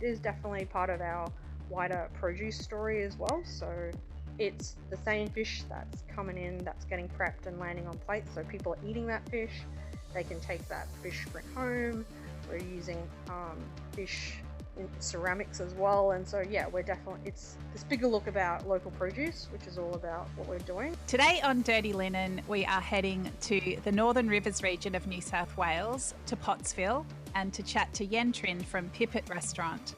it is definitely part of our wider produce story as well. So it's the same fish that's coming in, that's getting prepped and landing on plates. So people are eating that fish. They can take that fish, bring home. We're using fish in ceramics as well. And so, yeah, it's this bigger look about local produce, which is all about what we're doing. Today on Dirty Linen, we are heading to the Northern Rivers region of New South Wales, to Pottsville, and to chat to Yen Trinh from Pipit restaurant.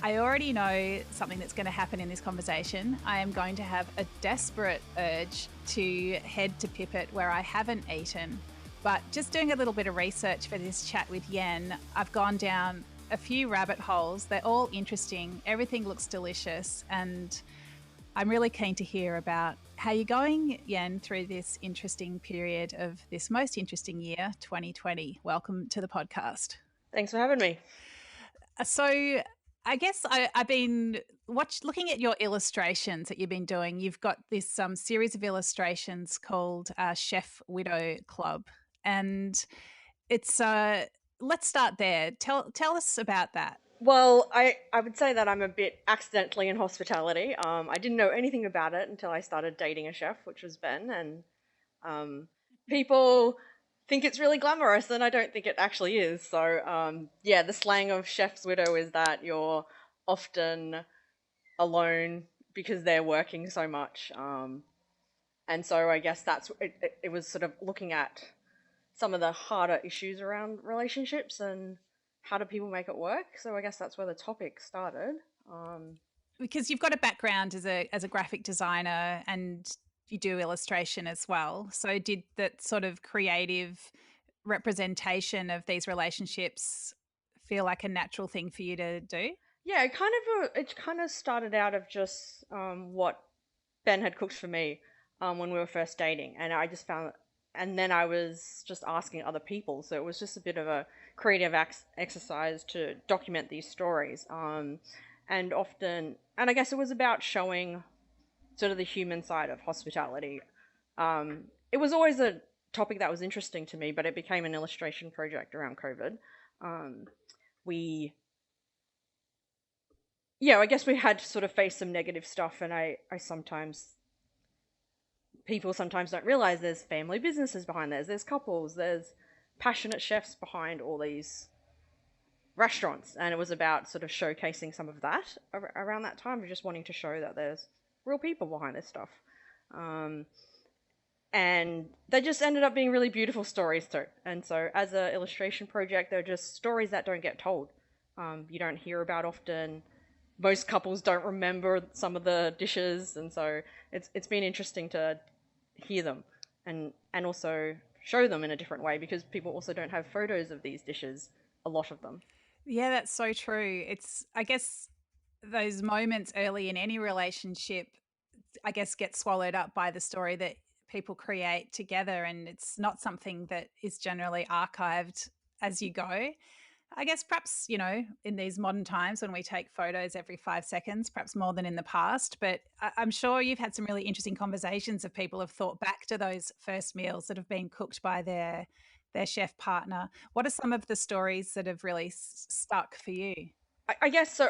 I already know something that's going to happen in this conversation. I am going to have a desperate urge to head to Pipit, where I haven't eaten. But just doing a little bit of research for this chat with Yen, I've gone down a few rabbit holes. They're all interesting. Everything looks delicious. And I'm really keen to hear about how you're going, Yen, through this interesting period of this most interesting year, 2020. Welcome to the podcast. Thanks for having me. So I guess I've been looking at your illustrations that you've been doing. You've got this series of illustrations called Chef Widow Club. And it's let's start there. Tell us about that. Well, I would say that I'm a bit accidentally in hospitality. I didn't know anything about it until I started dating a chef, which was Ben, and people think it's really glamorous, and I don't think it actually is. So, yeah, the slang of chef's widow is that you're often alone because they're working so much. And so I guess it was sort of looking at some of the harder issues around relationships and how do people make it work? So I guess that's where the topic started. Because you've got a background as a graphic designer and you do illustration as well. So did that sort of creative representation of these relationships feel like a natural thing for you to do? Yeah, it kind of started out of just what Ben had cooked for me when we were first dating, and I just found, and then I was just asking other people. So it was just a bit of a creative exercise to document these stories. And I guess it was about showing sort of the human side of hospitality. It was always a topic that was interesting to me, but it became an illustration project around COVID. I guess we had to sort of face some negative stuff, and people sometimes don't realize there's family businesses behind there's couples, there's passionate chefs behind all these restaurants, and it was about sort of showcasing some of that around that time, just wanting to show that there's real people behind this stuff. And they just ended up being really beautiful stories too. And so as an illustration project, they're just stories that don't get told. You don't hear about often. Most couples don't remember some of the dishes, and so it's been interesting to hear them and also show them in a different way, because people also don't have photos of these dishes, a lot of them. Yeah, that's so true. It's, I guess, those moments early in any relationship, I guess, get swallowed up by the story that people create together, and it's not something that is generally archived as you go. I guess perhaps, in these modern times when we take photos every 5 seconds, perhaps more than in the past, but I'm sure you've had some really interesting conversations of people have thought back to those first meals that have been cooked by their chef partner. What are some of the stories that have really stuck for you? I guess so.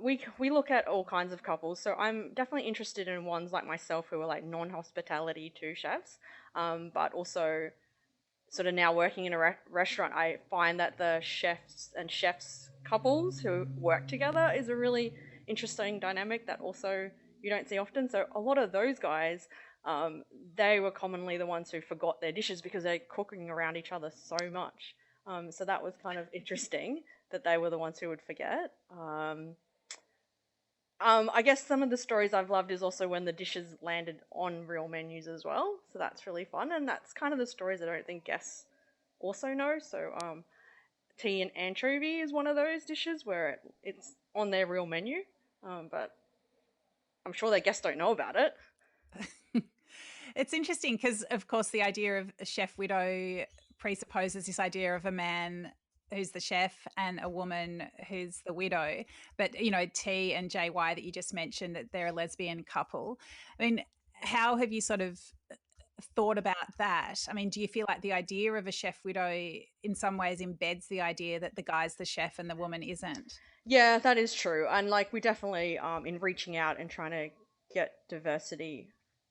We look at all kinds of couples, so I'm definitely interested in ones like myself who are like non-hospitality to chefs, but also sort of now working in a restaurant, I find that the chefs couples who work together is a really interesting dynamic that also you don't see often. So a lot of those guys, they were commonly the ones who forgot their dishes because they're cooking around each other so much. So that was kind of interesting that they were the ones who would forget. I guess some of the stories I've loved is also when the dishes landed on real menus as well. So that's really fun. And that's kind of the stories I don't think guests also know. So tea and anchovy is one of those dishes where it's on their real menu. But I'm sure their guests don't know about it. It's interesting because, of course, the idea of a chef widow presupposes this idea of a man who's the chef and a woman who's the widow. But, T and JY that you just mentioned, that they're a lesbian couple. I mean, how have you sort of thought about that? I mean, do you feel like the idea of a chef widow in some ways embeds the idea that the guy's the chef and the woman isn't? Yeah, that is true. And like we definitely in reaching out and trying to get diversity,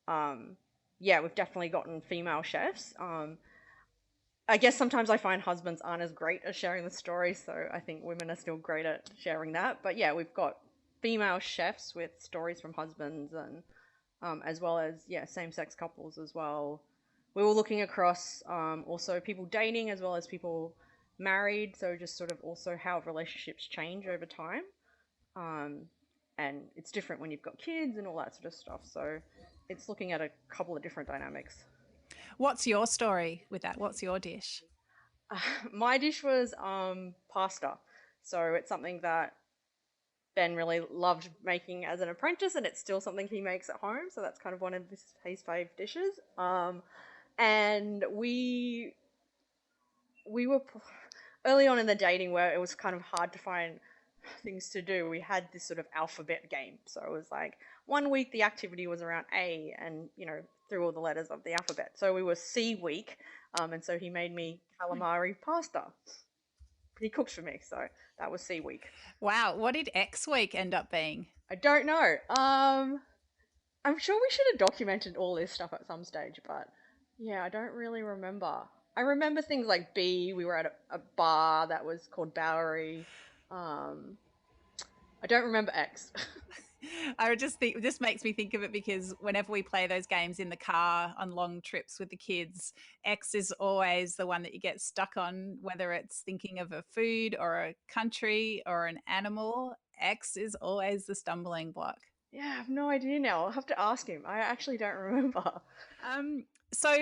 um yeah, we've definitely gotten female chefs. I guess sometimes I find husbands aren't as great at sharing the story, so I think women are still great at sharing that. But yeah, we've got female chefs with stories from husbands, and as well as yeah, same-sex couples as well. We were looking across also people dating as well as people married, so just sort of also how relationships change over time. Um, and it's different when you've got kids and all that sort of stuff. So it's looking at a couple of different dynamics. What's your story with that? What's your dish? My dish was pasta. So it's something that Ben really loved making as an apprentice, and it's still something he makes at home. So that's kind of one of his fave dishes. And we were early on in the dating where it was kind of hard to find things to do. We had this sort of alphabet game. So it was like one week the activity was around A, and through all the letters of the alphabet. So we were C week, and so he made me calamari pasta. He cooked for me, so that was C week. Wow, what did X week end up being? I don't know. I'm sure we should have documented all this stuff at some stage, but yeah, I don't really remember. I remember things like B. We were at a bar that was called Bowery. Um, I don't remember X. I would just think it just makes me think of it because whenever we play those games in the car on long trips with the kids, X is always the one that you get stuck on, whether it's thinking of a food or a country or an animal. X is always the stumbling block. Yeah, I have no idea now. I'll have to ask him. I actually don't remember. Um, so,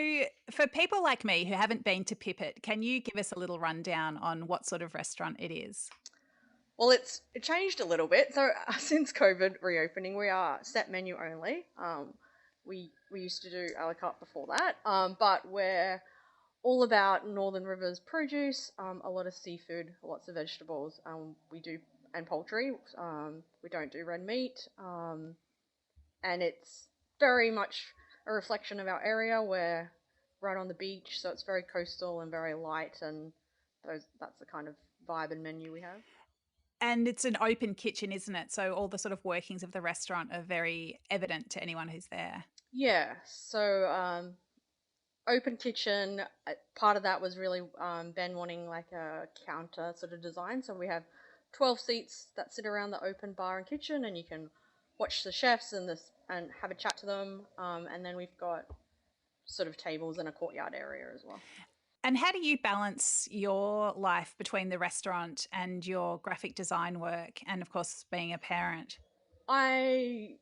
for people like me who haven't been to Pipit, can you give us a little rundown on what sort of restaurant it is? Well, it changed a little bit. So since COVID reopening, we are set menu only. We used to do a la carte before that, but we're all about Northern Rivers produce, a lot of seafood, lots of vegetables. We do and poultry. We don't do red meat, and it's very much a reflection of our area. We're right on the beach, so it's very coastal and very light, and that's the kind of vibe and menu we have. And it's an open kitchen, isn't it? So all the sort of workings of the restaurant are very evident to anyone who's there. Yeah, so open kitchen. Part of that was really Ben wanting like a counter sort of design. So we have 12 seats that sit around the open bar and kitchen, and you can watch the chefs and have a chat to them. And then we've got sort of tables and a courtyard area as well. And how do you balance your life between the restaurant and your graphic design work and, of course, being a parent? I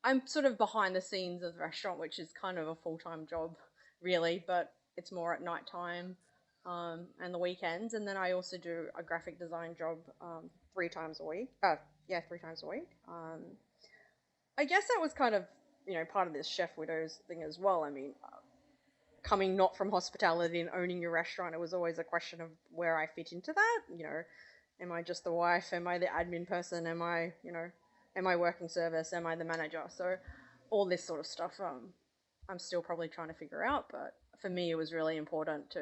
I'm sort of behind the scenes of the restaurant, which is kind of a full time job, really, but it's more at night time and the weekends. And then I also do a graphic design job 3 times a week. Yeah, 3 times a week. I guess that was kind of part of this chef widows thing as well. I mean, coming not from hospitality and owning your restaurant, it was always a question of where I fit into that. Am I just the wife? Am I the admin person? Am I working service? Am I the manager? So all this sort of stuff, I'm still probably trying to figure out. But for me, it was really important to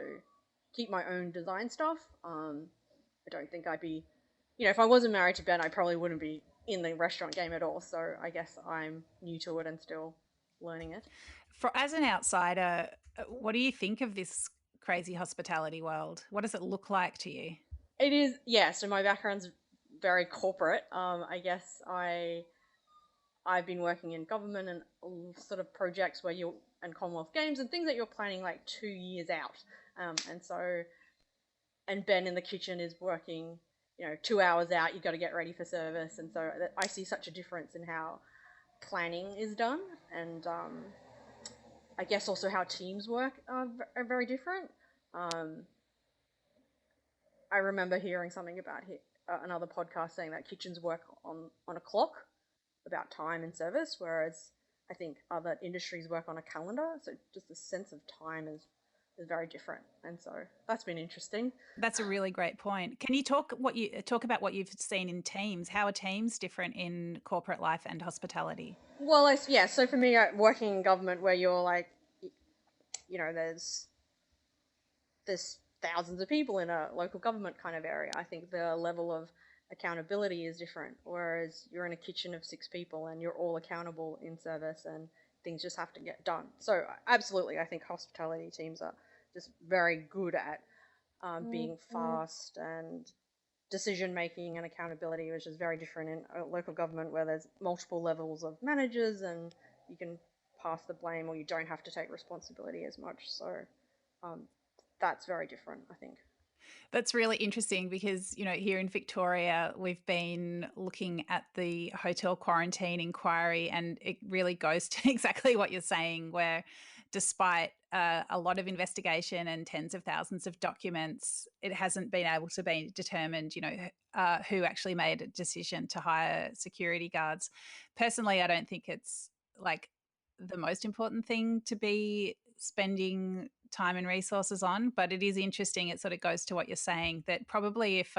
keep my own design stuff. I don't think I'd be, if I wasn't married to Ben, I probably wouldn't be in the restaurant game at all. So I guess I'm new to it and still learning it. As an outsider, what do you think of this crazy hospitality world? What does it look like to you? It is, yeah. So my background's very corporate. I guess I've been working in government and sort of projects where you and Commonwealth Games and things that you're planning like 2 years out. And Ben in the kitchen is working, 2 hours out. You got to get ready for service, and so I see such a difference in how planning is done, and I guess also how teams work are very different. Um, I remember hearing something about another podcast saying that kitchens work on a clock about time and service, whereas I think other industries work on a calendar. So just the sense of time is very different, and so that's been interesting. That's a really great point. Can you talk about what you've seen in teams? How are teams different in corporate life and hospitality? Well, yeah. So for me, working in government, where you're like there's thousands of people in a local government kind of area. I think the level of accountability is different. Whereas you're in a kitchen of 6 people and you're all accountable in service and things just have to get done. So absolutely, I think hospitality teams are just very good at being fast and decision making and accountability, which is very different in a local government where there's multiple levels of managers and you can pass the blame or you don't have to take responsibility as much. So um, that's very different, I think. That's really interesting because, here in Victoria, we've been looking at the hotel quarantine inquiry, and it really goes to exactly what you're saying, where despite a lot of investigation and tens of thousands of documents, it hasn't been able to be determined, who actually made a decision to hire security guards. Personally, I don't think it's like the most important thing to be spending time and resources on, but it is interesting. It sort of goes to what you're saying, that probably if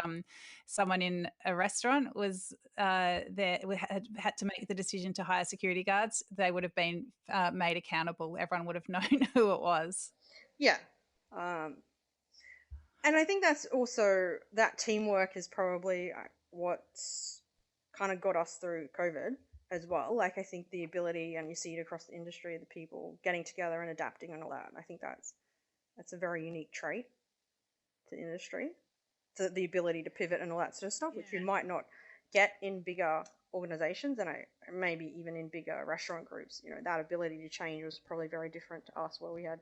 someone in a restaurant was there had to make the decision to hire security guards, they would have been made accountable. Everyone would have known who it was. Yeah. Um, and I think that's also, that teamwork is probably what's kind of got us through COVID as well. Like, I think the ability, and you see it across the industry, the people getting together and adapting and all that. I think that's a very unique trait to the industry. So the ability to pivot and all that sort of stuff, which you might not get in bigger organizations and maybe even in bigger restaurant groups. That ability to change was probably very different to us, where we had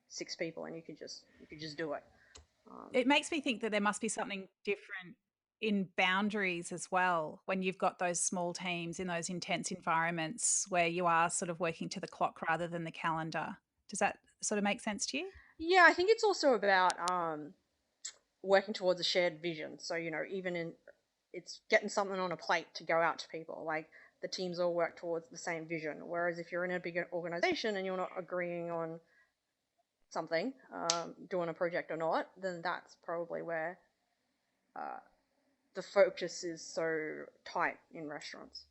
6 people and you could just do it. It makes me think that there must be something different in boundaries as well when you've got those small teams in those intense environments where you are sort of working to the clock rather than the calendar. Does that sort of make sense to you? Yeah, I think it's also about working towards a shared vision. So, it's getting something on a plate to go out to people. Like, the teams all work towards the same vision. Whereas if you're in a bigger organization and you're not agreeing on something, doing a project or not, then that's probably where the focus is so tight in restaurants.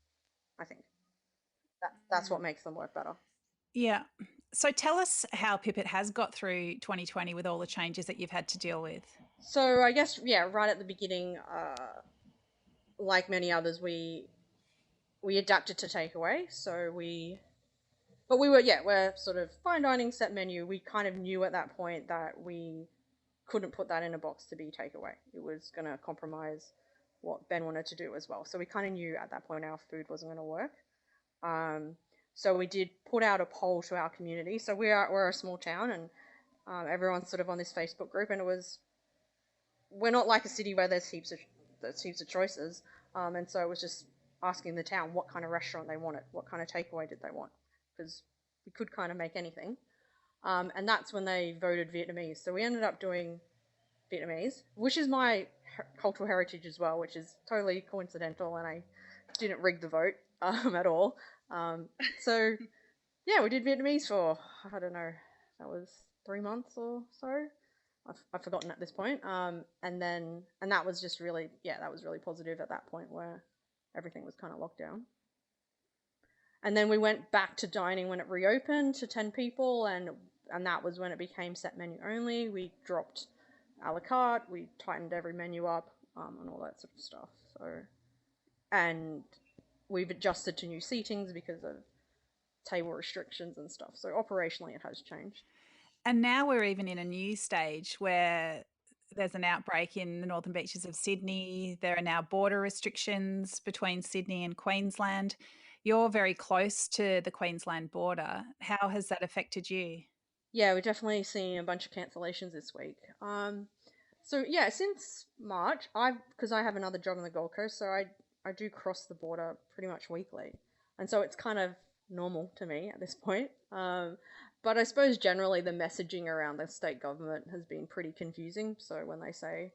I think that's what makes them work better. Yeah. So tell us how Pipit has got through 2020 with all the changes that you've had to deal with. So I guess, yeah, right at the beginning, like many others, we adapted to takeaway. But we're sort of fine dining, set menu. We kind of knew at that point that we couldn't put that in a box to be takeaway. It was going to compromise what Ben wanted to do as well. So we kind of knew at that point our food wasn't going to work. So we did put out a poll to our community. So we're a small town, and everyone's sort of on this Facebook group, and we're not like a city where there's heaps of choices. And so it was just asking the town what kind of restaurant they wanted, what kind of takeaway did they want, because we could kind of make anything. And that's when they voted Vietnamese. So we ended up doing Vietnamese, which is my cultural heritage as well, which is totally coincidental, and I didn't rig the vote at all. So yeah, we did Vietnamese for, I don't know, that was 3 months or so. I've forgotten at this point. And that was just really, that was really positive at that point where everything was kind of locked down. And then we went back to dining when it reopened to 10 people, and that was when it became set menu only. We dropped a la carte, we tightened every menu up, and all that sort of stuff. So, and we've adjusted to new seatings because of table restrictions and stuff. So operationally it has changed. And now we're even in a new stage where there's an outbreak in the northern beaches of Sydney. There are now border restrictions between Sydney and Queensland. You're very close to the Queensland border. How has that affected you? Yeah, we're definitely seeing a bunch of cancellations this week. So yeah, since March, because I have another job on the Gold Coast, so I do cross the border pretty much weekly, and so it's kind of normal to me at this point. But I suppose generally the messaging around the state government has been pretty confusing. So when they say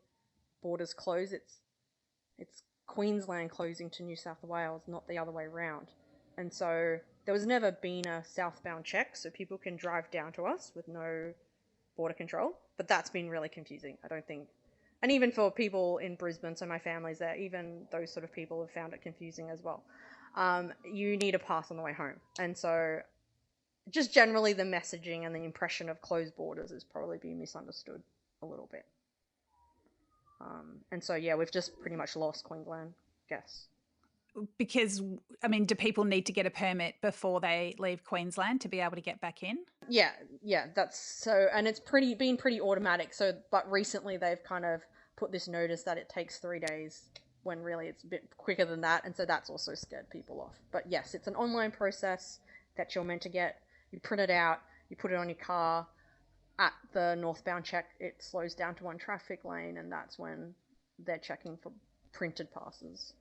borders close, it's Queensland closing to New South Wales, not the other way around. And so there was never been a southbound check, so people can drive down to us with no border control. But that's been really confusing, I don't think. And even for people in Brisbane, so my family's there, even those sort of people have found it confusing as well. You need a pass on the way home. And so just generally the messaging and the impression of closed borders is probably being misunderstood a little bit. And so, yeah, we've just pretty much lost Queensland, I guess. Because, I mean, do people need to get a permit before they leave Queensland to be able to get back in? Yeah, that's so, and it's been pretty automatic. So, but recently they've kind of put this notice that it takes 3 days when really it's a bit quicker than that, and so that's also scared people off. But yes, it's an online process that you're meant to get. You print it out, you put it on your car. At the northbound check, it slows down to one traffic lane, and that's when they're checking for printed passes.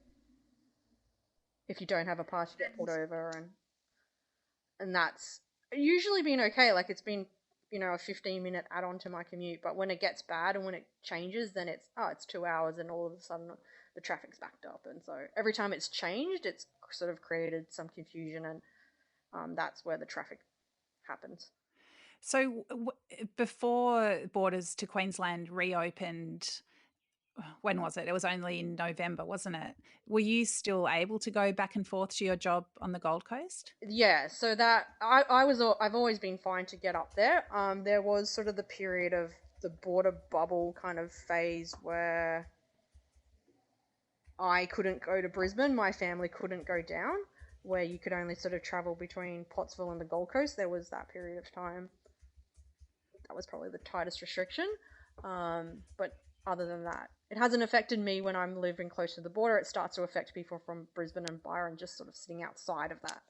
If you don't have a pass, you get pulled over, and that's usually been okay. Like it's been, a 15-minute add-on to my commute. But when it gets bad and when it changes, then it's 2 hours, and all of a sudden the traffic's backed up. And so every time it's changed, it's sort of created some confusion, and that's where the traffic happens. So before borders to Queensland reopened, when was it? It was only in November, wasn't it? Were you still able to go back and forth to your job on the Gold Coast? Yeah, so that I've always been fine to get up there. There was sort of the period of the border bubble kind of phase where I couldn't go to Brisbane, my family couldn't go down, where you could only sort of travel between Pottsville and the Gold Coast. There was that period of time. That was probably the tightest restriction. But other than that, it hasn't affected me when I'm living close to the border. It starts to affect people from Brisbane and Byron just sort of sitting outside of that.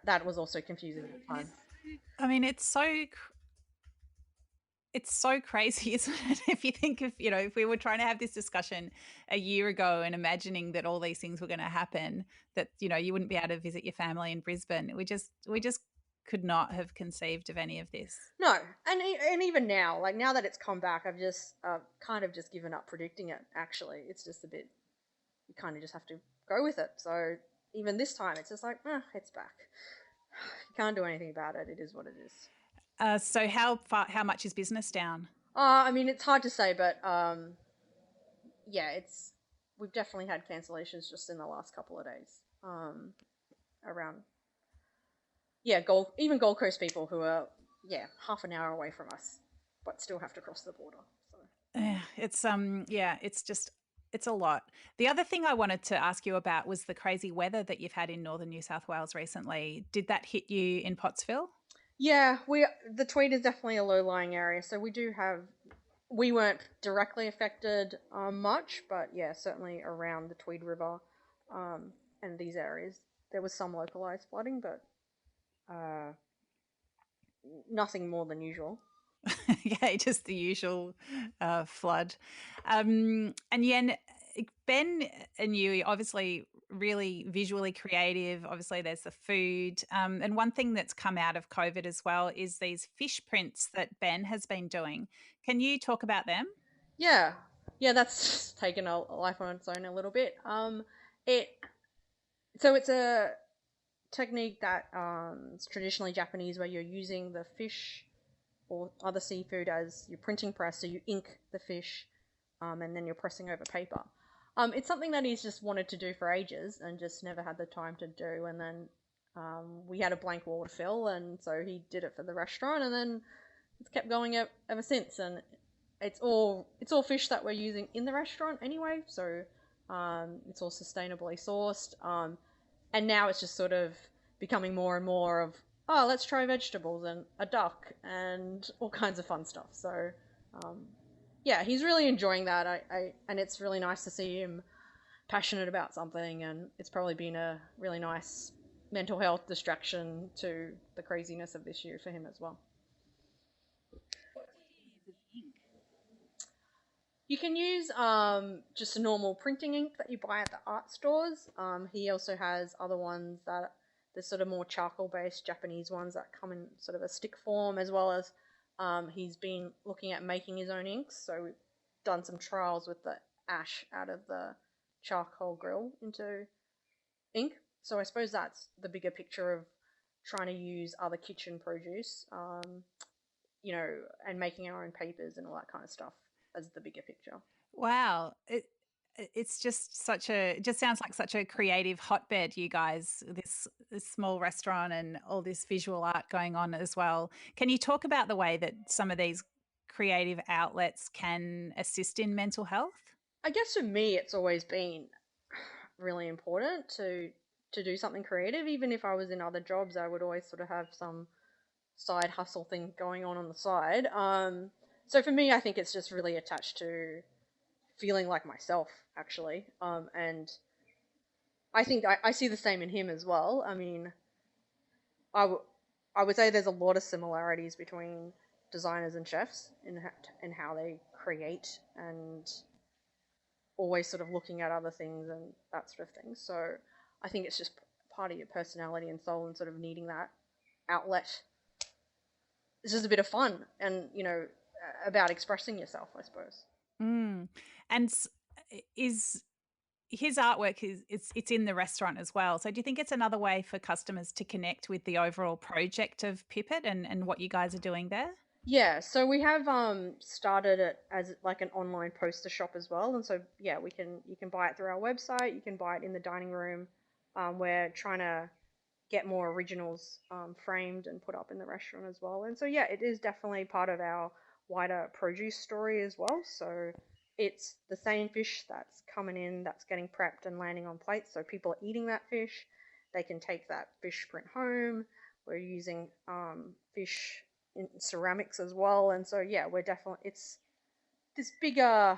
That was also confusing at the time. I mean, it's so crazy, isn't it? If you think of, if we were trying to have this discussion a year ago and imagining that all these things were going to happen, that, you wouldn't be able to visit your family in Brisbane. We just could not have conceived of any of this. No, and even now, like now that it's come back, I've just kind of just given up predicting it. Actually, it's just a bit. You kind of just have to go with it. So even this time, it's just like, it's back. You can't do anything about it. It is what it is. So how much is business down? I mean, it's hard to say, but yeah, we've definitely had cancellations just in the last couple of days. Around, yeah, even Gold Coast people who are half an hour away from us, but still have to cross the border. So It's a lot. The other thing I wanted to ask you about was the crazy weather that you've had in northern New South Wales recently. Did that hit you in Pottsville? Yeah, the Tweed is definitely a low-lying area, so we weren't directly affected much, but yeah, certainly around the Tweed River and these areas, there was some localized flooding, but nothing more than usual. Yeah, just the usual flood. And Yen, Ben and you obviously really visually creative. Obviously, there's the food. And one thing that's come out of COVID as well is these fish prints that Ben has been doing. Can you talk about them? Yeah, yeah, that's taken a life on its own a little bit. It so it's a technique that is traditionally Japanese, where you're using the fish or other seafood as your printing press. So you ink the fish, and then you're pressing over paper. It's something that he's just wanted to do for ages and just never had the time to do. And then we had a blank wall to fill, and so he did it for the restaurant, and then it's kept going ever since. And it's all fish that we're using in the restaurant anyway, so it's all sustainably sourced. And now it's just sort of becoming more and more of, oh, let's try vegetables and a duck and all kinds of fun stuff. So yeah, he's really enjoying that. And it's really nice to see him passionate about something, and it's probably been a really nice mental health distraction to the craziness of this year for him as well. You can use just a normal printing ink that you buy at the art stores. He also has other ones that there's sort of more charcoal-based Japanese ones that come in sort of a stick form, as well as he's been looking at making his own inks. So we've done some trials with the ash out of the charcoal grill into ink. So I suppose that's the bigger picture of trying to use other kitchen produce, and making our own papers and all that kind of stuff as the bigger picture. Wow. it's just it just sounds like such a creative hotbed, you guys, this small restaurant and all this visual art going on as well. Can you talk about the way that some of these creative outlets can assist in mental health? I guess for me, it's always been really important to do something creative. Even if I was in other jobs, I would always sort of have some side hustle thing going on the side. So for me, I think it's just really attached to feeling like myself, actually. And I think I see the same in him as well. I mean, I, w- I would say there's a lot of similarities between designers and chefs in how they create and always sort of looking at other things and that sort of thing. So I think it's just part of your personality and soul and sort of needing that outlet. It's just a bit of fun and, about expressing yourself, I suppose. Mm. And is his artwork it's in the restaurant as well. So do you think it's another way for customers to connect with the overall project of Pipit and what you guys are doing there? Yeah, so we have started it as like an online poster shop as well, and so yeah, you can buy it through our website. You can buy it in the dining room. We're trying to get more originals framed and put up in the restaurant as well. And so yeah, it is definitely part of our wider produce story as well. So it's the same fish that's coming in, that's getting prepped and landing on plates. So people are eating that fish. They can take that fish print home. We're using fish in ceramics as well. And so yeah, we're definitely it's this bigger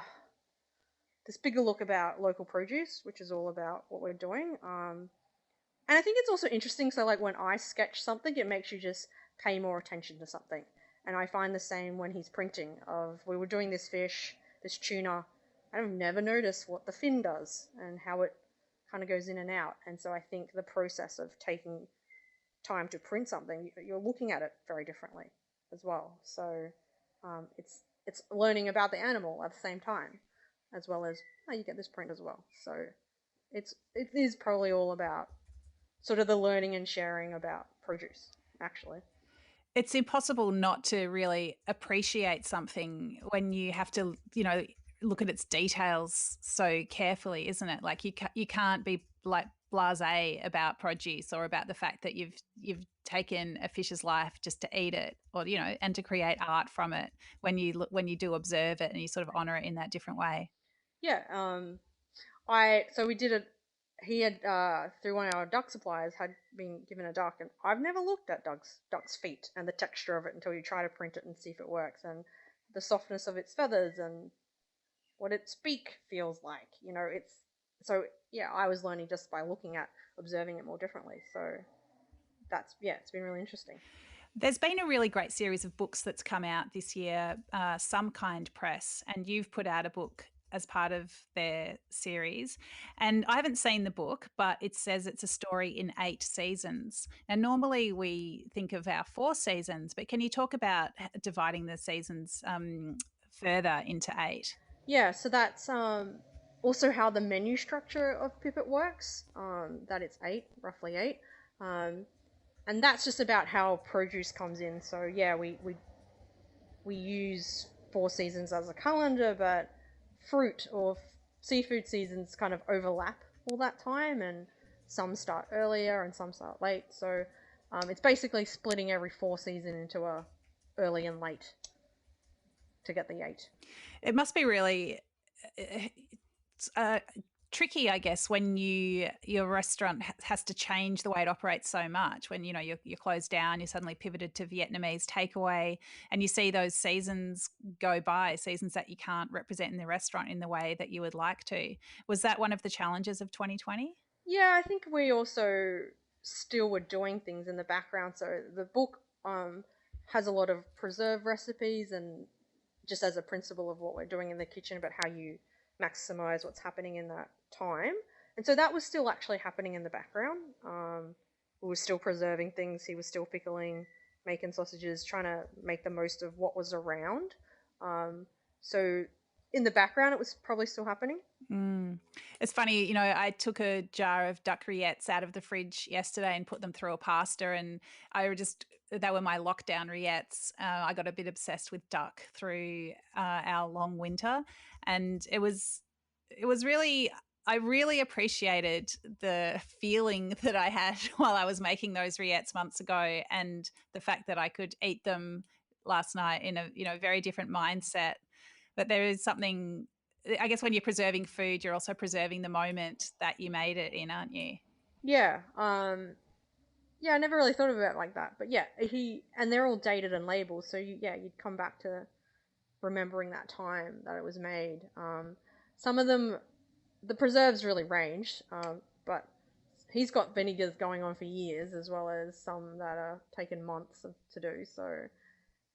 this bigger look about local produce, which is all about what we're doing. And I think it's also interesting. So, like when I sketch something, it makes you just pay more attention to something. And I find the same when he's printing. Of we were doing this fish, this tuna, and I've never noticed what the fin does and how it kind of goes in and out. And so I think the process of taking time to print something, you're looking at it very differently as well. So it's learning about the animal at the same time, as well as oh, you get this print as well. So it is probably all about sort of the learning and sharing about produce, actually. It's impossible not to really appreciate something when you have to, look at its details so carefully, isn't it? Like you can't be like blasé about produce or about the fact that you've taken a fish's life just to eat it, or and to create art from it when you do observe it and you sort of honor it in that different way. Yeah, I so we did it. He had through one of our duck suppliers had been given a duck, and I've never looked at duck's feet and the texture of it until you try to print it and see if it works, and the softness of its feathers and what its beak feels like. It's so yeah. I was learning just by looking at observing it more differently. So that's yeah, it's been really interesting. There's been a really great series of books that's come out this year, Some Kind Press, and you've put out a book as part of their series. And I haven't seen the book, but it says it's a story in 8 seasons. And normally we think of our 4 seasons, but can you talk about dividing the seasons further into 8? Yeah, so that's also how the menu structure of Pipit works. That it's eight, roughly eight, um, and that's just about how produce comes in. So yeah, we use 4 seasons as a calendar, but fruit or seafood seasons kind of overlap all that time, and some start earlier and some start late. So it's basically splitting every 4 season into a early and late to get the eight. It must be really tricky, I guess, when your restaurant has to change the way it operates so much. When you're closed down, you're suddenly pivoted to Vietnamese takeaway, and you see those seasons go by, seasons that you can't represent in the restaurant in the way that you would like to. Was that one of the challenges of 2020? Yeah, I think we also still were doing things in the background. So the book has a lot of preserve recipes and just as a principle of what we're doing in the kitchen about how you maximize what's happening in that time. And so that was still actually happening in the background. We were still preserving things. He was still pickling, making sausages, trying to make the most of what was around. So in the background, it was probably still happening. Mm. It's funny, I took a jar of duck rillettes out of the fridge yesterday and put them through a pasta, and they were my lockdown rillettes. I got a bit obsessed with duck through our long winter, and it was I really appreciated the feeling that I had while I was making those rillettes months ago, and the fact that I could eat them last night in a very different mindset. But there is something, I guess, when you're preserving food, you're also preserving the moment that you made it in, aren't you? Yeah. Yeah, I never really thought of it like that. But yeah, and they're all dated and labeled, so you'd come back to remembering that time that it was made. Some of them, the preserves really range, but he's got vinegars going on for years, as well as some that are taken months to do. So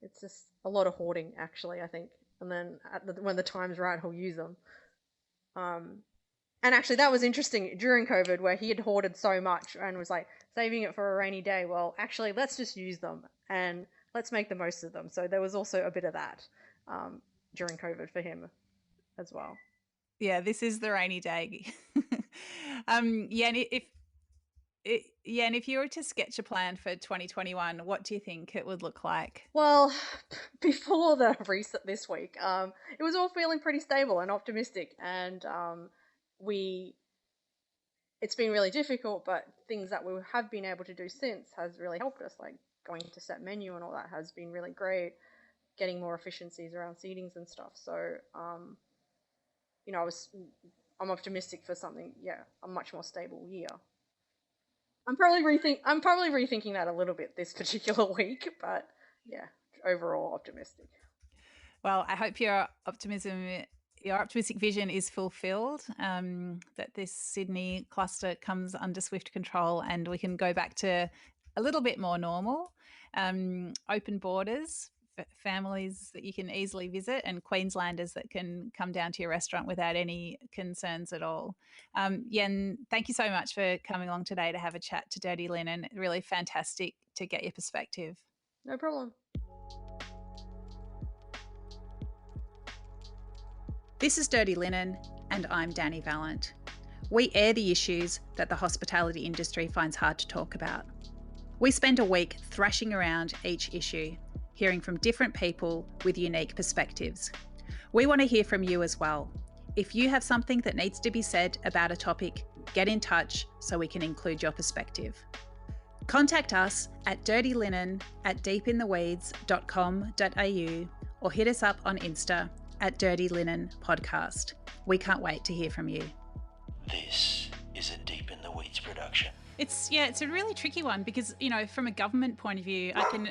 it's just a lot of hoarding, actually, I think. And then when the time's right, he'll use them. Um, and actually, that was interesting during COVID, where he had hoarded so much and was like saving it for a rainy day. Well, actually, let's just use them and let's make the most of them. So there was also a bit of that during COVID for him as well. Yeah, this is the rainy day. Yeah, and if you were to sketch a plan for 2021, what do you think it would look like? Well, before the reset this week, it was all feeling pretty stable and optimistic, and we it's been really difficult, but things that we have been able to do since has really helped us, like going to set menu and all that has been really great, getting more efficiencies around seatings and stuff. So, you know, I'm optimistic for something, a much more stable year. I'm probably rethinking that a little bit this particular week, but yeah, overall optimistic. Well, I hope your optimistic vision is fulfilled, that this Sydney cluster comes under swift control and we can go back to a little bit more normal, open borders, families that you can easily visit, and Queenslanders that can come down to your restaurant without any concerns at all. Yen, thank you so much for coming along today to have a chat to Dirty Linen. Really fantastic to get your perspective. No problem. This is Dirty Linen, and I'm Dani Valent. We air the issues that the hospitality industry finds hard to talk about. We spend a week thrashing around each issue, hearing from different people with unique perspectives. We want to hear from you as well. If you have something that needs to be said about a topic, get in touch so we can include your perspective. Contact us at dirtylinen@deepintheweeds.com.au or hit us up on Insta at Dirty Linen Podcast. We can't wait to hear from you. This is a Deep in the Weeds production. It's a really tricky one because, from a government point of view, I can